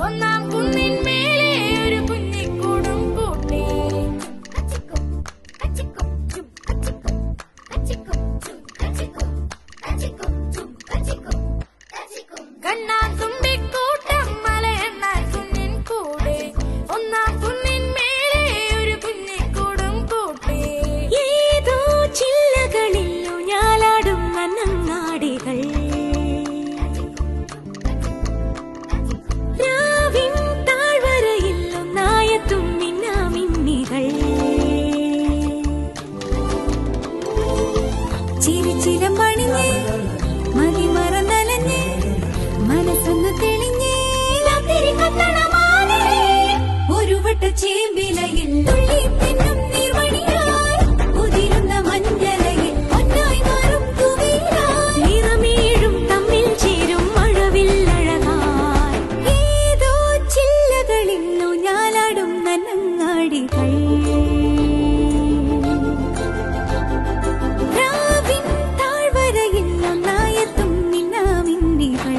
ഒന്നാം കുന്നിൻ മേലെ ഒരു കുഞ്ഞിക്കൂടും കൂട്ടി. കണ്ണാൻ തുമ്പിക്കൂട്ടം മലയെണ്ണാൻ കുഞ്ഞിൻ കൂടെ. ഒന്നാം കുന്നിൻ മേലെ ഒരു കുഞ്ഞിക്കൂടും കൂട്ടി. ഏതോ ചില്ലകളിൽ ഊഞ്ഞാലാടും മന്നങ്ങാടികൾ. രാവിൻ താഴ്വരയിൽ ഒന്നായെത്തും മിന്നാമിന്നികൾ. ചിരിച്ചിരം പണിഞ്ഞ് മതി മറന്നലഞ്ഞ് മനസ്സൊന്ന് തെളിഞ്ഞ് രാത്രി കത്തണമാനേ. ഒരു വട്ട ചേമ്പിലയിൽ തുള്ളി തിന്നും നീർമണിയായി ഉതിരുന്ന മഞ്ഞലയിൽ ഒന്നായി മാറും കുയിലായി. നിറമേഴും തമ്മിൽ ചേരും മഴവില്ലഴകായി. ഏതോ ചില്ലകളിൽ ഊഞ്ഞാലാടും നന്നങ്ങാടികൾ. രാവിൻ താഴ്വരയിൽ ഒന്നായെത്തും മിന്നാമിന്നികൾ.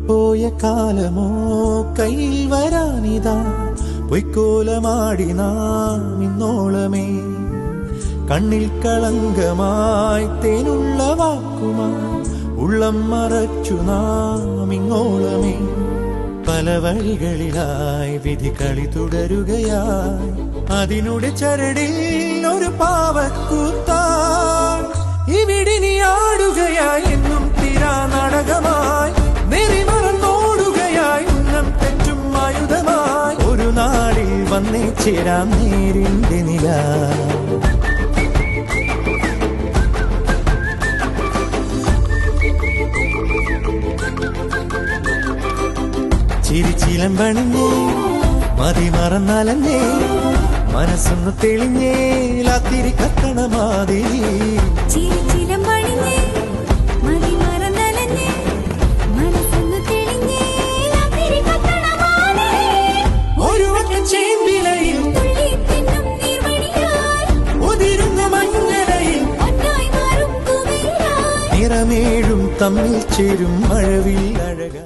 പോയ കാലമോ കയ്യിൽ വരാനിതാ. പൊയ്ക്കോലമാടി നാം ഇന്നോളമേ. കണ്ണിൽ കളങ്കമായി തേനുള്ള വാക്കുമായി ഉള്ളം മറച്ചു നാം ഇങ്ങോളമേ. പല വഴികളിലായി വിധി കളി തുടരുകയായി. അതിനുടെ ചരടിൽ ഒരു പാവക്കൂത്തായി ഇവിടിനി ആടുകയായി. എന്നും തീരാ നാടകമായി നെറിമറന്നോടുകയായി. ഉന്നം തെറ്റും ആയുധമായി ഒരു നാളിൽ വന്നേ ചേരാം നേരിന്റെ നില. ചിരിച്ചിലം പണിഞ്ഞേ മതി മറന്നാലല്ലേ മനസ്സൊന്ന് തെളിഞ്ഞേ ലാത്തിരി കത്തണ മാതിരി. ചിരിച്ചിലം പണിഞ്ഞ് മതി മറന്നലഞ്ഞ് മനസ്സൊന്ന് തെളിഞ്ഞ് രാത്രി കത്തണമാനേ. ഒരു വട്ടം ചേമ്പിലയിൽ തുള്ളി തിന്നും നീർമണിയായി ഉതിരുന്ന മഞ്ഞലയിൽ ഒന്നായി മാറും കുയിലായി. നിറമേഴും തമ്മിൽ ചേരും മഴവിൽ അഴക.